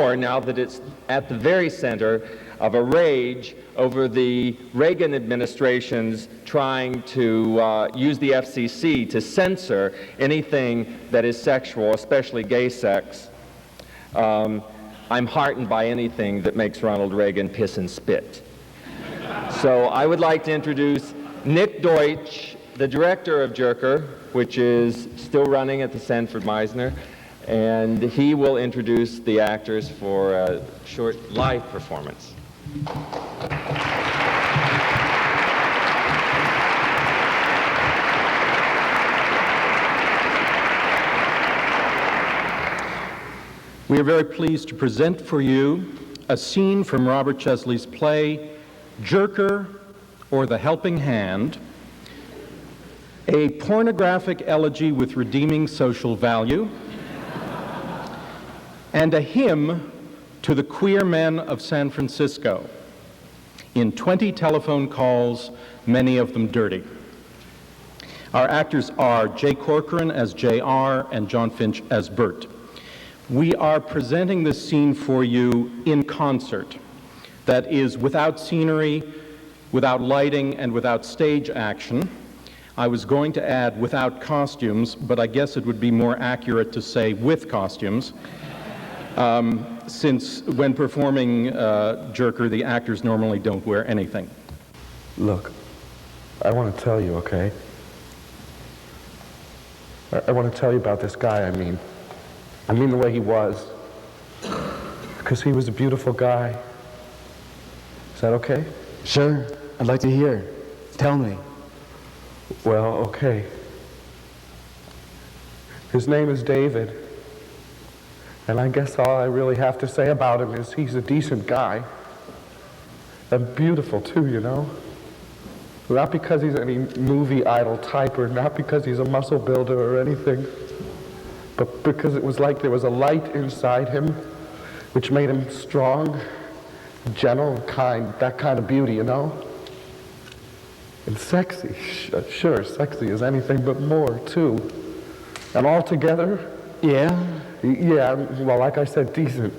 Or now that it's at the very center of a rage over the Reagan administration's trying to use the FCC to censor anything that is sexual, especially gay sex. I'm heartened by anything that makes Ronald Reagan piss and spit. So I would like to introduce Nick Deutsch, the director of JERKER, which is still running at the Sanford Meisner, and he will introduce the actors for a short live performance. We are very pleased to present for you a scene from Robert Chesley's play, JERKER, or The Helping Hand, a pornographic elegy with redeeming social value, and a hymn to the queer men of San Francisco, in 20 telephone calls, many of them dirty. Our actors are Jay Corcoran as J.R. and John Finch as Bert. We are presenting this scene for you in concert. That is, without scenery, without lighting, and without stage action. I was going to add without costumes, but I guess it would be more accurate to say with costumes, since when performing JERKER, the actors normally don't wear anything. Look, I want to tell you, okay? I want to tell you about this guy, I mean the way he was. Because he was a beautiful guy. Is that okay? Sure, I'd like to hear. Tell me. Well, okay. His name is David. And I guess all I really have to say about him is he's a decent guy. And beautiful too, you know? Not because he's any movie idol type, or not because he's a muscle builder or anything, but because it was like there was a light inside him which made him strong, gentle, kind, that kind of beauty, you know? And sexy, sure, sexy as anything, but more too. And all together, Yeah? yeah, well, like I said, decent.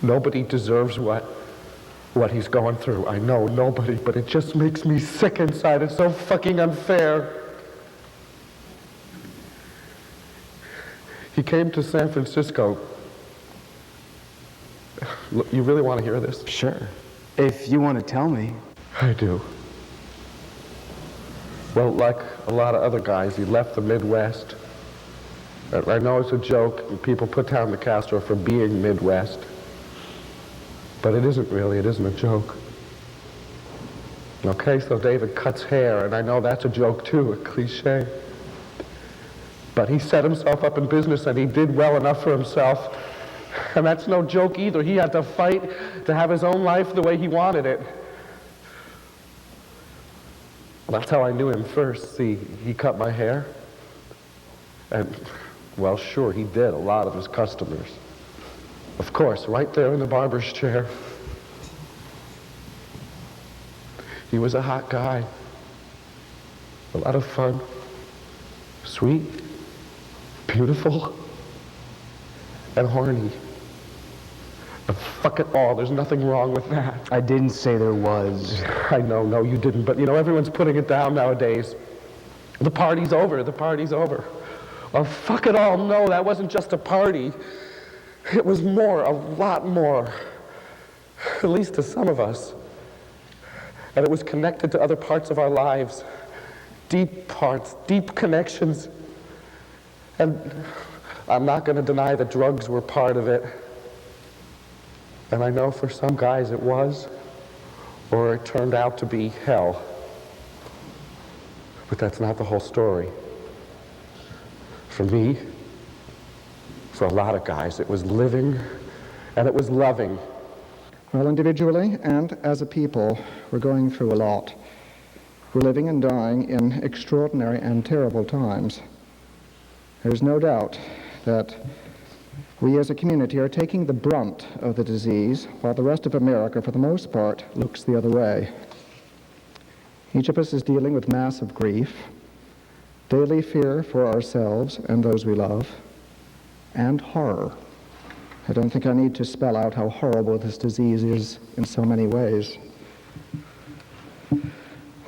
Nobody deserves what he's going through. I know, nobody, but it just makes me sick inside. It's so fucking unfair. He came to San Francisco. Look, you really want to hear this? Sure. If you want to tell me. I do. Well, like a lot of other guys, he left the Midwest. I know it's a joke, and people put down the Castro for being Midwest. But it isn't really, it isn't a joke. Okay, so David cuts hair, and I know that's a joke too, a cliche. But he set himself up in business, and he did well enough for himself. And that's no joke either. He had to fight to have his own life the way he wanted it. Well, that's how I knew him first. See, he cut my hair. And, well, sure, he did, a lot of his customers. Of course, right there in the barber's chair. He was a hot guy. A lot of fun. Sweet. Beautiful. And horny. But fuck it all, there's nothing wrong with that. I didn't say there was. I know, no, you didn't, but you know, everyone's putting it down nowadays. The party's over, the party's over. Well, fuck it all, no, that wasn't just a party. It was more, a lot more. At least to some of us. And it was connected to other parts of our lives. Deep parts, deep connections. And I'm not going to deny that drugs were part of it. And I know for some guys it was, or it turned out to be hell. But that's not the whole story. For me, for a lot of guys, it was living and it was loving. Well, individually and as a people, we're going through a lot. We're living and dying in extraordinary and terrible times. There's no doubt that we as a community are taking the brunt of the disease, while the rest of America, for the most part, looks the other way. Each of us is dealing with massive grief, daily fear for ourselves and those we love, and horror. I don't think I need to spell out how horrible this disease is in so many ways.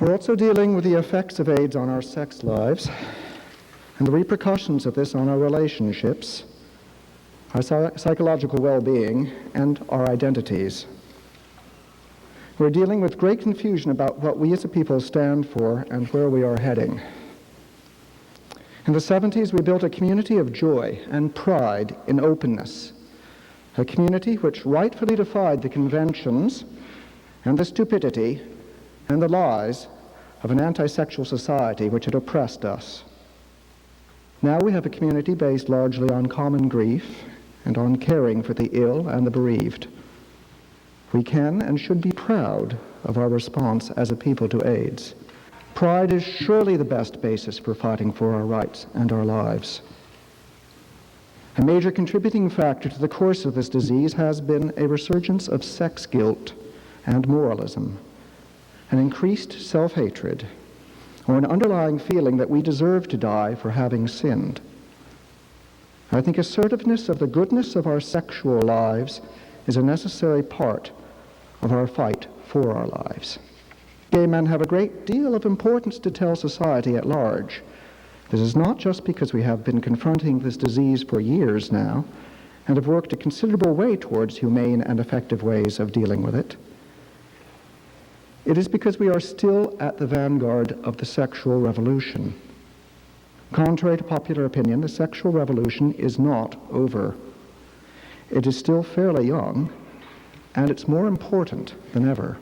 We're also dealing with the effects of AIDS on our sex lives and the repercussions of this on our relationships, our psychological well-being, and our identities. We're dealing with great confusion about what we as a people stand for and where we are heading. In the 70s, we built a community of joy and pride in openness, a community which rightfully defied the conventions and the stupidity and the lies of an anti-sexual society which had oppressed us. Now we have a community based largely on common grief and on caring for the ill and the bereaved. We can and should be proud of our response as a people to AIDS. Pride is surely the best basis for fighting for our rights and our lives. A major contributing factor to the course of this disease has been a resurgence of sex guilt and moralism, an increased self-hatred, or an underlying feeling that we deserve to die for having sinned. I think assertiveness of the goodness of our sexual lives is a necessary part of our fight for our lives. Gay men have a great deal of importance to tell society at large. This is not just because we have been confronting this disease for years now and have worked a considerable way towards humane and effective ways of dealing with it. It is because we are still at the vanguard of the sexual revolution. Contrary to popular opinion, the sexual revolution is not over. It is still fairly young, and it's more important than ever.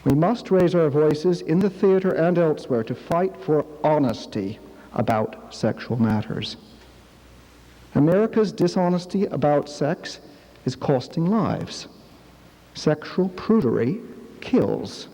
We must raise our voices in the theater and elsewhere to fight for honesty about sexual matters. America's dishonesty about sex is costing lives. Sexual prudery kills.